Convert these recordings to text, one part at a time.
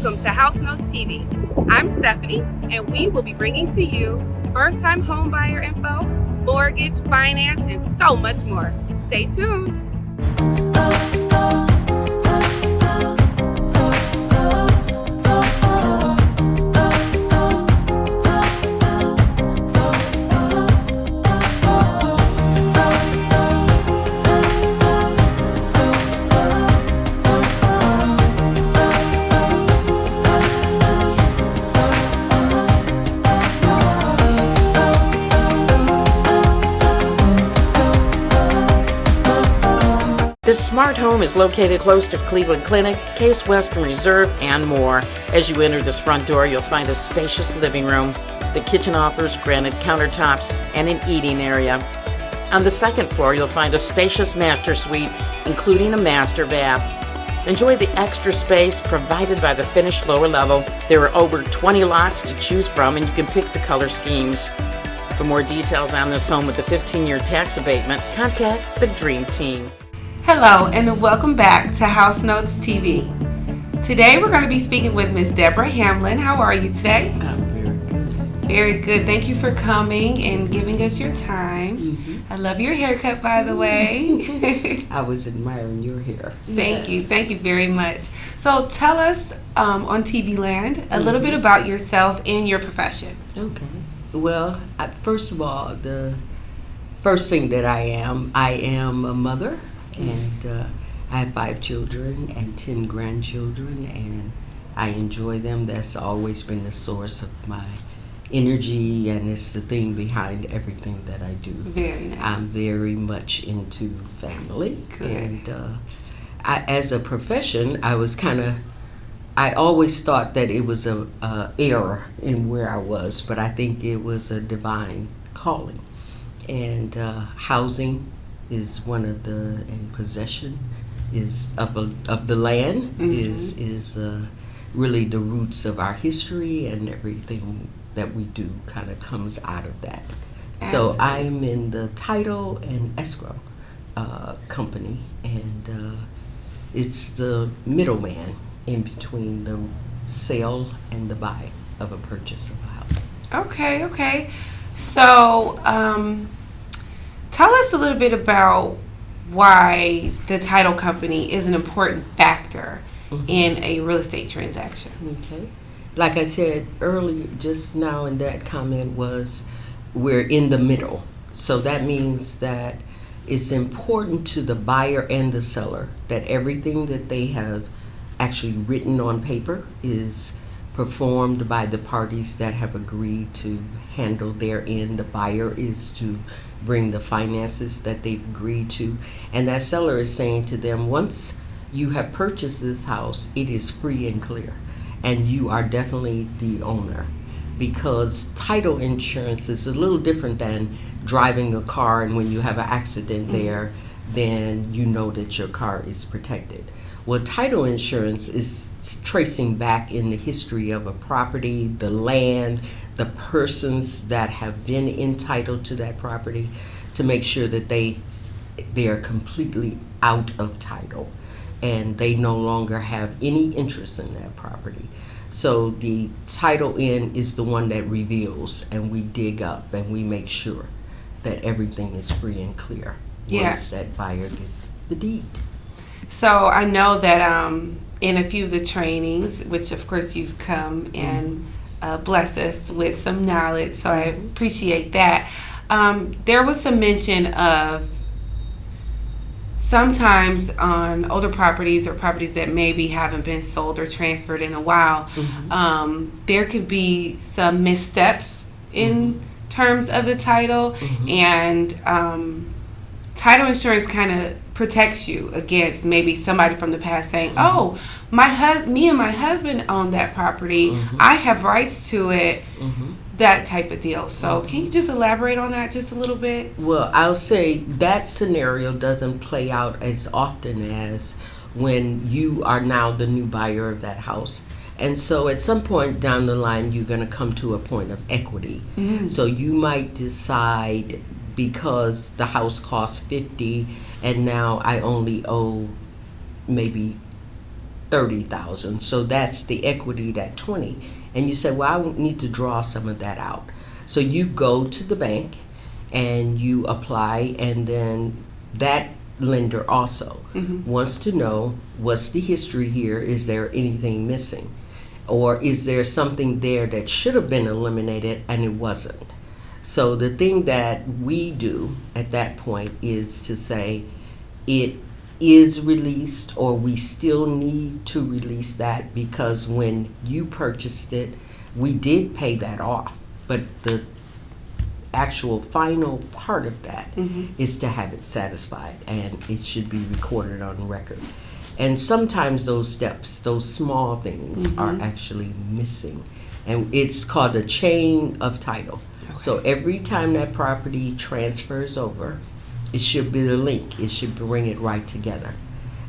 Welcome to House Notes TV. I'm Stephanie, and we will be bringing to you first-time home buyer info, mortgage, finance, and so much more. Stay tuned. This smart home is located close to Cleveland Clinic, Case Western Reserve, and more. As you enter this front door, you'll find a spacious living room. The kitchen offers granite countertops and an eating area. On the second floor, you'll find a spacious master suite, including a master bath. Enjoy the extra space provided by the finished lower level. There are over 20 lots to choose from, and you can pick the color schemes. For more details on this home with the 15-year tax abatement, contact the Dream Team. Hello, and welcome back to House Notes TV. Today we're going to be speaking with Ms. Debra Hamlin. How are you today? I'm very good. Very good. Thank you for coming and giving us your time. Mm-hmm. I love your haircut, by the way. I was admiring your hair. Thank you. Thank you very much. So tell us on TV Land a little bit about yourself and your profession. Okay. Well, first of all, the first thing that I am a mother. And I have 5 children and 10 grandchildren, and I enjoy them. That's always been the source of my energy, and it's the thing behind everything that I do. Very nice. I'm very much into family. Good. And as a profession, I always thought that it was a error in where I was, but I think it was a divine calling. And housing is one of the, and possession is of the land, is really the roots of our history, and everything that we do kind of comes out of that. Absolutely. So I'm in the title and escrow company, and it's the middleman in between the sale and the buy of a purchase of a house. Okay. So, tell us a little bit about why the title company is an important factor in a real estate transaction. Okay. Like I said earlier, just now in that comment was we're in the middle. So that means that it's important to the buyer and the seller that everything that they have actually written on paper is performed by the parties that have agreed to handle their end. The buyer is to bring the finances that they've agreed to, and that seller is saying to them, once you have purchased this house, it is free and clear, and you are definitely the owner. Because title insurance is a little different than driving a car, and when you have an accident there, then you know that your car is protected. Well, title insurance is tracing back in the history of a property, the land, the persons that have been entitled to that property, to make sure that they are completely out of title and they no longer have any interest in that property. So the title in is the one that reveals, and we dig up and we make sure that everything is free and clear once that buyer gets the deed. So I know that in a few of the trainings, which of course you've come and blessed us with some knowledge, so I appreciate that. There was some mention of sometimes on older properties or properties that maybe haven't been sold or transferred in a while, there could be some missteps in terms of the title, and title insurance kind of protects you against maybe somebody from the past saying, "Oh, me and my husband own that property. I have rights to it." That type of deal. So can you just elaborate on that just a little bit? Well, I'll say that scenario doesn't play out as often as when you are now the new buyer of that house. And so at some point down the line, you're going to come to a point of equity. So you might decide, because the house costs $50 and now I only owe maybe 30,000. So that's the equity, that 20. And you say, well, I need to draw some of that out. So you go to the bank and you apply, and then that lender also wants to know, what's the history here? Is there anything missing? Or is there something there that should have been eliminated and it wasn't? So the thing that we do at that point is to say it is released, or we still need to release that, because when you purchased it, we did pay that off. But the actual final part of that is to have it satisfied, and it should be recorded on record. And sometimes those steps, those small things, are actually missing. And it's called a chain of title. Okay. So every time that property transfers over, it should be the link. It should bring it right together.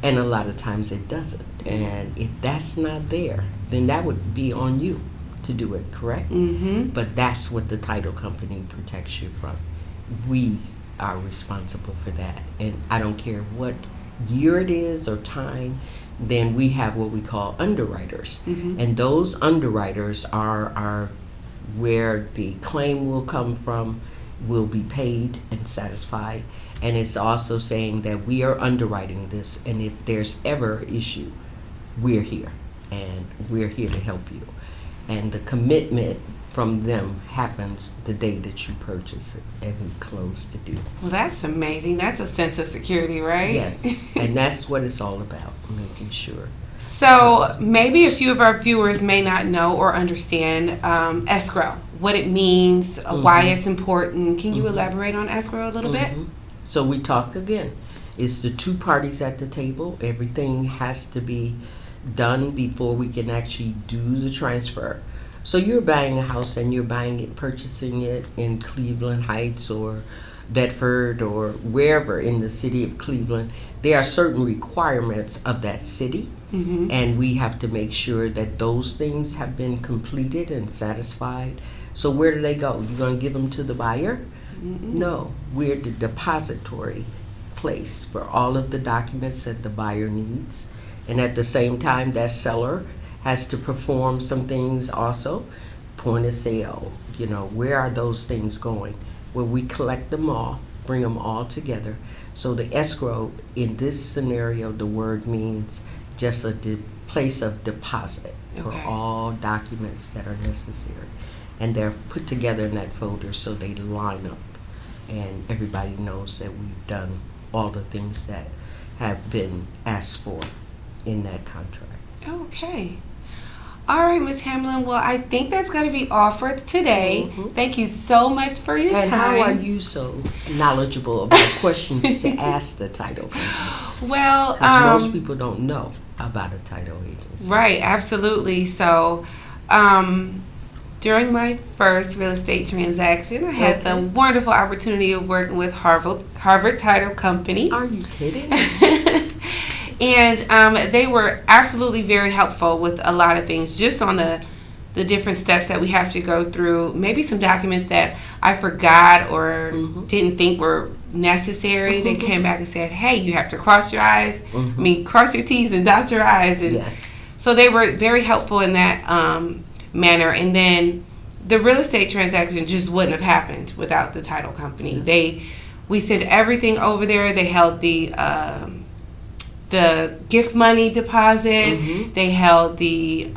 And a lot of times it doesn't. And if that's not there, then that would be on you to do it, correct? But that's what the title company protects you from. We are responsible for that. And I don't care what year it is or time, then we have what we call underwriters. And those underwriters are where the claim will come from, will be paid and satisfied. And it's also saying that we are underwriting this, and if there's ever an issue, we're here, and we're here to help you. And the commitment from them happens the day that you purchase it and we close the deal. Well, that's amazing. That's a sense of security, right? Yes, and that's what it's all about, making sure. So maybe a few of our viewers may not know or understand escrow, what it means, why it's important. Can you elaborate on escrow a little bit? So we talked again. It's the two parties at the table. Everything has to be done before we can actually do the transfer. So you're buying a house and you're purchasing it in Cleveland Heights or Bedford or wherever in the city of Cleveland. There are certain requirements of that city, and we have to make sure that those things have been completed and satisfied. So where do they go? You're going to give them to the buyer? No, we're the depository place for all of the documents that the buyer needs. And at the same time, that seller has to perform some things also. Point of sale, where are those things going? Well, we collect them all, bring them all together. So the escrow, in this scenario, the word means just a place of deposit for all documents that are necessary. And they're put together in that folder so they line up. And everybody knows that we've done all the things that have been asked for in that contract. Okay. All right, Ms. Hamlin. Well, I think that's going to be all for today. Thank you so much for your time. And how are you so knowledgeable about questions to ask the title company? Well, because most people don't know about a title agency. Right, absolutely. So, during my first real estate transaction, I had the wonderful opportunity of working with Harvard Title Company. Are you kidding? And they were absolutely very helpful with a lot of things, just on the different steps that we have to go through. Maybe some documents that I forgot or didn't think were necessary. They came back and said, hey, you have to cross your eyes. Cross your T's and dot your I's. And so they were very helpful in that manner. And then the real estate transaction just wouldn't have happened without the title company. We sent everything over there. They held the gift money deposit. They held the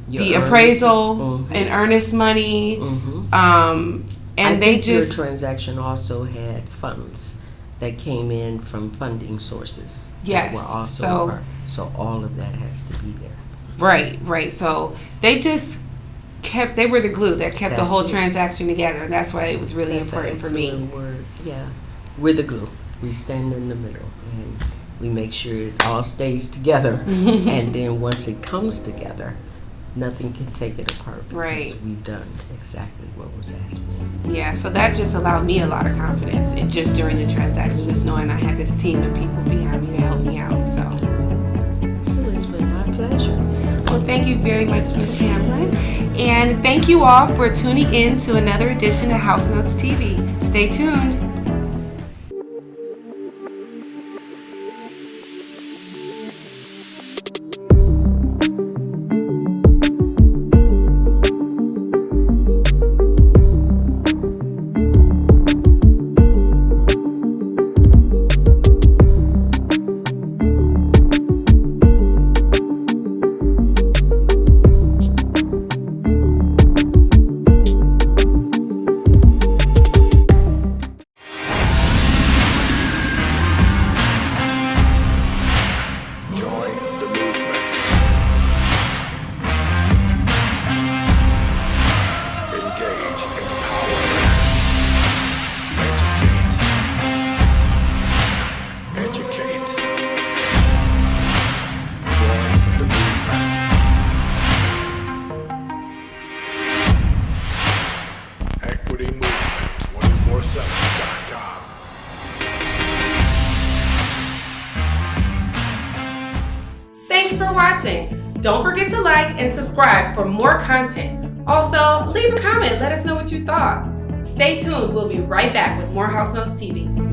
appraisal and earnest money. And your transaction also had funds that came in from funding sources. Yes. That were also so all of that has to be there. Right. So they just they were the glue that kept the whole transaction together. And that's why it was really important for me. Word. Yeah. We're the glue. We stand in the middle and we make sure it all stays together. And then once it comes together, nothing can take it apart because we've done exactly what was asked for. Yeah, so that just allowed me a lot of confidence just during the transaction, just knowing I had this team of people behind me to help me out. So it's been my pleasure. Well, thank you very much, Ms. Hamlin. And thank you all for tuning in to another edition of House Notes TV. Stay tuned. Thanks for watching. Don't forget to like and subscribe for more content. Also, leave a comment. Let us know what you thought. Stay tuned. We'll be right back with more House Notes TV.